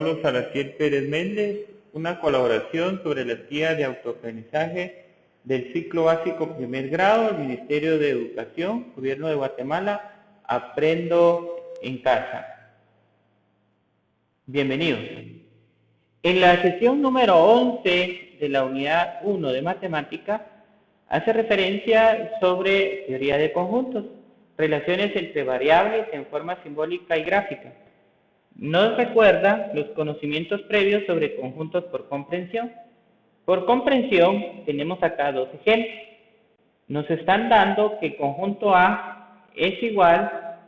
Carlos Salazar Pérez Méndez, una colaboración sobre las guías de autoaprendizaje del ciclo básico primer grado del Ministerio de Educación, Gobierno de Guatemala, Aprendo en Casa. Bienvenidos. En la sesión número 11 de la unidad 1 de Matemática, hace referencia sobre teoría de conjuntos, relaciones entre variables en forma simbólica y gráfica. Nos recuerda los conocimientos previos sobre conjuntos por comprensión. Por comprensión tenemos acá dos ejemplos. Nos están dando que el conjunto A es igual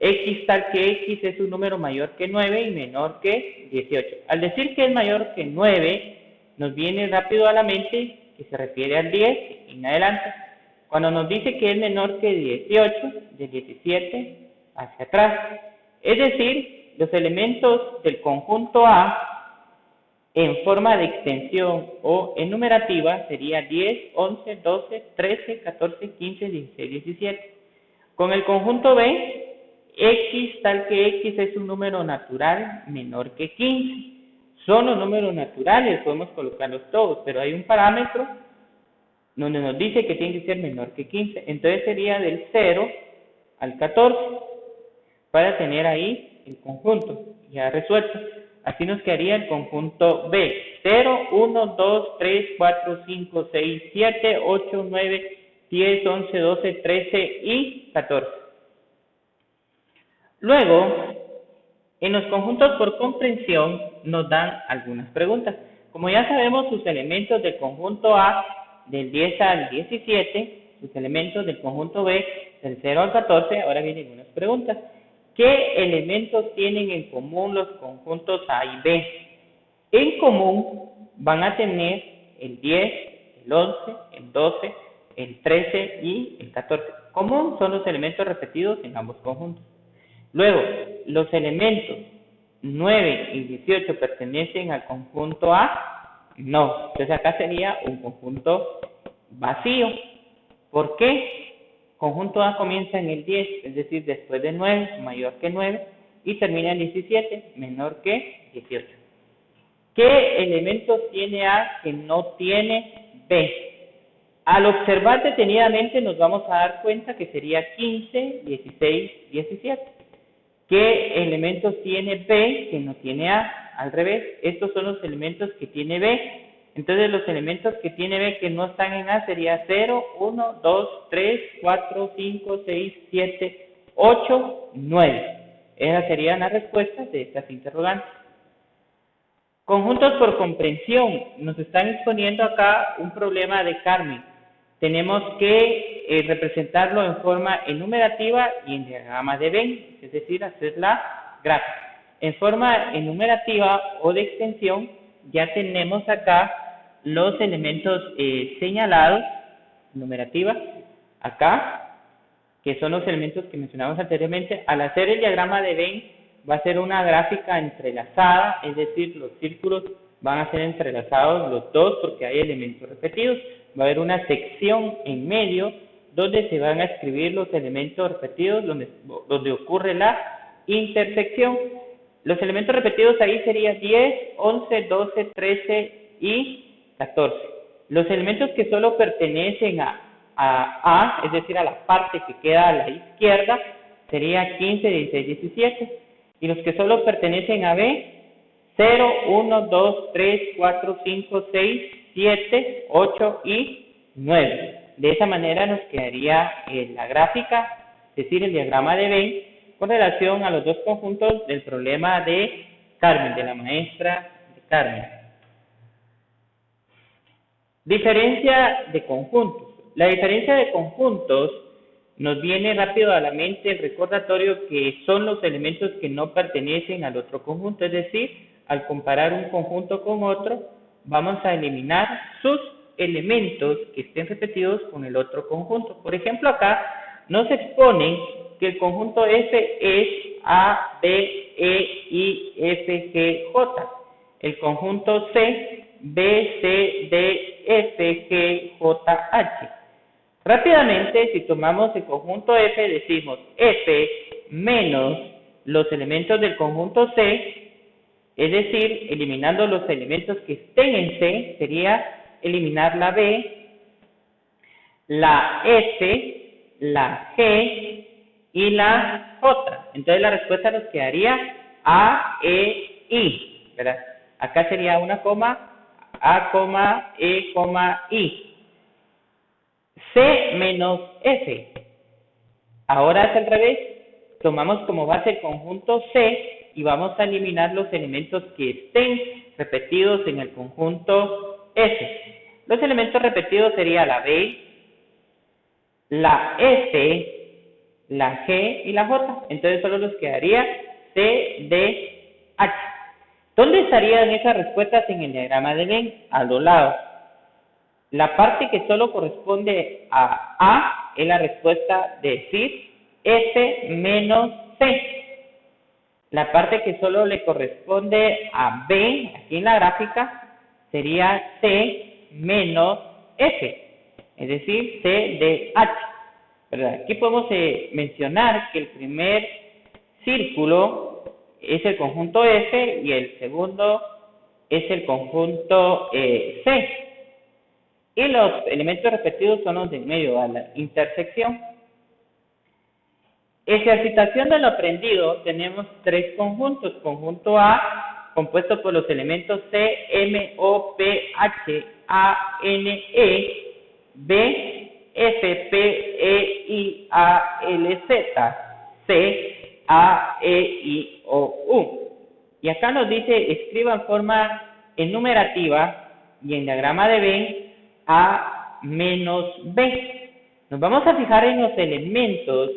x tal que x es un número mayor que 9 y menor que 18. Al decir que es mayor que 9, nos viene rápido a la mente que se refiere al 10 en adelante. Cuando nos dice que es menor que 18, de 17 hacia atrás. Es decir, los elementos del conjunto A en forma de extensión o enumerativa sería 10, 11, 12, 13, 14, 15, 16, 17. Con el conjunto B, x tal que x es un número natural menor que 15. Son los números naturales, podemos colocarlos todos, pero hay un parámetro donde nos dice que tiene que ser menor que 15. Entonces sería del 0 al 14 para tener ahí el conjunto ya resuelto. Así nos quedaría el conjunto B: 0, 1, 2, 3, 4, 5, 6, 7, 8, 9, 10, 11, 12, 13 y 14. Luego, en los conjuntos por comprensión nos dan algunas preguntas. Como ya sabemos sus elementos del conjunto A del 10 al 17, sus elementos del conjunto B del 0 al 14, ahora vienen unas preguntas. ¿Qué elementos tienen en común los conjuntos A y B? En común van a tener el 10, el 11, el 12, el 13 y el 14. Común son los elementos repetidos en ambos conjuntos. Luego, los elementos 9 y 18 pertenecen al conjunto A. No, entonces acá sería un conjunto vacío. ¿Por qué? Conjunto A comienza en el 10, es decir, después de 9, mayor que 9, y termina en 17, menor que 18. ¿Qué elementos tiene A que no tiene B? Al observar detenidamente nos vamos a dar cuenta que sería 15, 16, 17. ¿Qué elementos tiene B que no tiene A? Al revés, estos son los elementos que tiene B. Entonces los elementos que tiene B que no están en A sería 0, 1, 2, 3, 4, 5, 6, 7, 8, 9. Esas serían las respuestas de estas interrogantes. Conjuntos por comprensión. Nos están exponiendo acá un problema de Carmen. Tenemos que representarlo en forma enumerativa y en diagrama de Venn, es decir, hacer la gráfica. En forma enumerativa o de extensión, ya tenemos acá los elementos señalados, numerativa, acá, que son los elementos que mencionamos anteriormente. Al hacer el diagrama de Venn, va a ser una gráfica entrelazada, es decir, los círculos van a ser entrelazados los dos porque hay elementos repetidos. Va a haber una sección en medio donde se van a escribir los elementos repetidos, donde ocurre la intersección. Los elementos repetidos ahí serían 10, 11, 12, 13 y 14. Los elementos que solo pertenecen a A, es decir, a la parte que queda a la izquierda, sería 15, 16, 17. Y los que solo pertenecen a B, 0, 1, 2, 3, 4, 5, 6, 7, 8 y 9. De esa manera nos quedaría la gráfica, es decir, el diagrama de Venn, con relación a los dos conjuntos del problema de Carmen, de la maestra de Carmen. Diferencia de conjuntos. La diferencia de conjuntos nos viene rápido a la mente el recordatorio que son los elementos que no pertenecen al otro conjunto, es decir, al comparar un conjunto con otro, vamos a eliminar sus elementos que estén repetidos con el otro conjunto. Por ejemplo, acá nos expone que el conjunto F es A, B, E, I, F, G, J. El conjunto C, B, C, D, F, G, J, H. Rápidamente, si tomamos el conjunto F, decimos F menos los elementos del conjunto C Es decir, eliminando los elementos que estén en C, sería eliminar la B, la S, la G y la J. Entonces la respuesta nos quedaría A, E, I, ¿verdad? Acá sería una coma, A, E, I. C menos S. Ahora es al revés. Tomamos como base el conjunto C y vamos a eliminar los elementos que estén repetidos en el conjunto S. Los elementos repetidos serían la B, la S, la G y la J. Entonces solo nos quedaría C, D, H. ¿Dónde estarían esas respuestas en el diagrama de Venn? A los lados. La parte que solo corresponde a A es la respuesta de decir S menos C. La parte que solo le corresponde a B, aquí en la gráfica, sería C menos F, es decir, C de H. ¿Verdad? Aquí podemos mencionar que el primer círculo es el conjunto F y el segundo es el conjunto C. Y los elementos repetidos son los del medio, a la intersección. Ejercitación de lo aprendido, tenemos tres conjuntos. Conjunto A, compuesto por los elementos C, M, O, P, H, A, N, E. B, F, P, E, I, A, L, Z. C, A, E, I, O, U. Y acá nos dice, escriba en forma enumerativa y en diagrama de Venn A menos B. Nos vamos a fijar en los elementos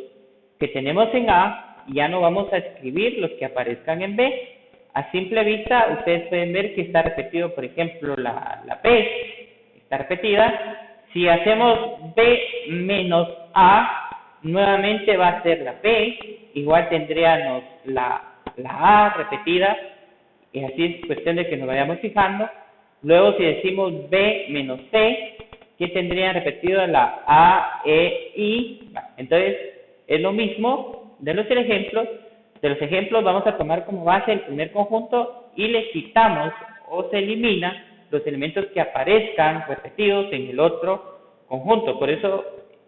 que tenemos en A y ya no vamos a escribir los que aparezcan en B. A simple vista, ustedes pueden ver que está repetido, por ejemplo, la P está repetida. Si hacemos B menos A, nuevamente va a ser la P, igual tendríamos la A repetida, y así es cuestión de que nos vayamos fijando. Luego, si decimos B menos C, ¿qué tendrían repetido? La A, E, I. Entonces, es lo mismo de los ejemplos. De los ejemplos vamos a tomar como base el primer conjunto y le quitamos o se elimina los elementos que aparezcan repetidos en el otro conjunto. Por eso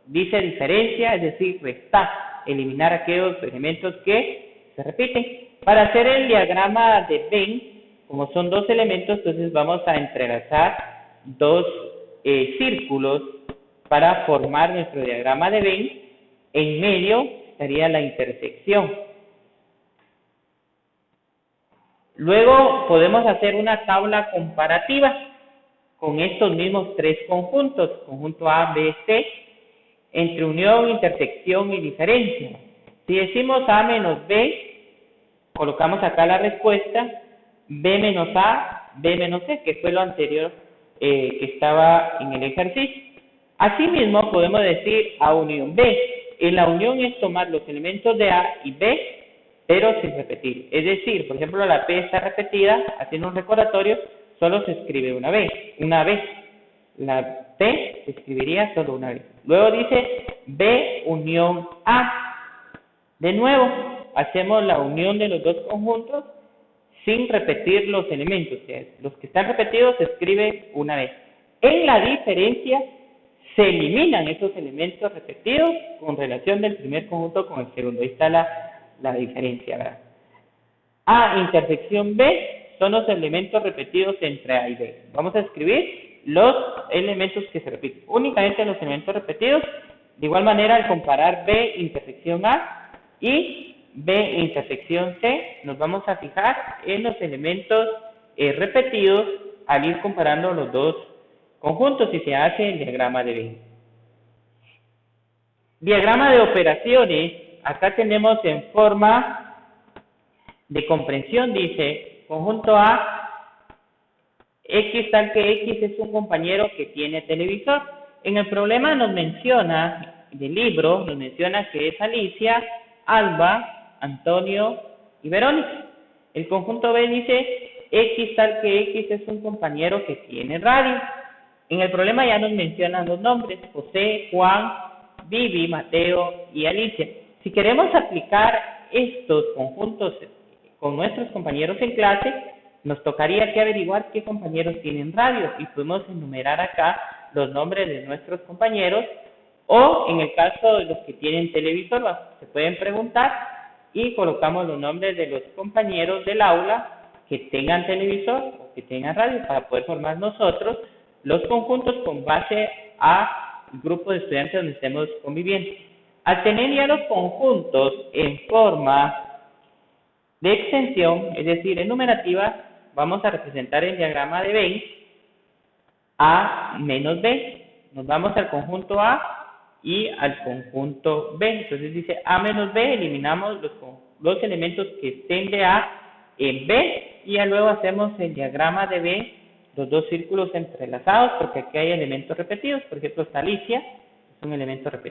dice diferencia, es decir, restar, eliminar aquellos elementos que se repiten. Para hacer el diagrama de Venn, como son dos elementos, entonces vamos a entrelazar dos círculos para formar nuestro diagrama de Venn. En medio estaría la intersección. Luego podemos hacer una tabla comparativa con estos mismos tres conjuntos, conjunto A, B, C, entre unión, intersección y diferencia. Si decimos A menos B, colocamos acá la respuesta, B menos A, B menos C, que fue lo anterior que estaba en el ejercicio. Asimismo, podemos decir A unión B. En la unión es tomar los elementos de A y B, pero sin repetir. Es decir, por ejemplo, la P está repetida, haciendo un recordatorio, solo se escribe una vez. La P se escribiría solo una vez. Luego dice B unión A. De nuevo, hacemos la unión de los dos conjuntos sin repetir los elementos. O sea, los que están repetidos se escribe una vez. En la diferencia, se eliminan esos elementos repetidos con relación del primer conjunto con el segundo. Ahí está la diferencia, ¿verdad? A intersección B son los elementos repetidos entre A y B. Vamos a escribir los elementos que se repiten. Únicamente los elementos repetidos. De igual manera, al comparar B intersección A y B intersección C, nos vamos a fijar en los elementos repetidos al ir comparando los dos conjuntos y se hace el diagrama de Venn. Diagrama de operaciones. Acá tenemos en forma de comprensión, dice, conjunto A, X tal que X es un compañero que tiene televisor. En el problema nos menciona, del libro, nos menciona que es Alicia, Alba, Antonio y Verónica. El conjunto B dice, X tal que X es un compañero que tiene radio. En el problema ya nos mencionan los nombres, José, Juan, Vivi, Mateo y Alicia. Si queremos aplicar estos conjuntos con nuestros compañeros en clase, nos tocaría que averiguar qué compañeros tienen radio y podemos enumerar acá los nombres de nuestros compañeros, o en el caso de los que tienen televisor, se pueden preguntar y colocamos los nombres de los compañeros del aula que tengan televisor o que tengan radio para poder formar nosotros los conjuntos con base a grupo de estudiantes donde estemos conviviendo. Al tener ya los conjuntos en forma de extensión, es decir, enumerativa, vamos a representar el diagrama de Venn A menos B. Nos vamos al conjunto A y al conjunto B. Entonces dice A menos B, eliminamos los elementos que estén de A en B y ya luego hacemos el diagrama de B, los dos círculos entrelazados, porque aquí hay elementos repetidos. Por ejemplo, esta Alicia es un elemento repetido.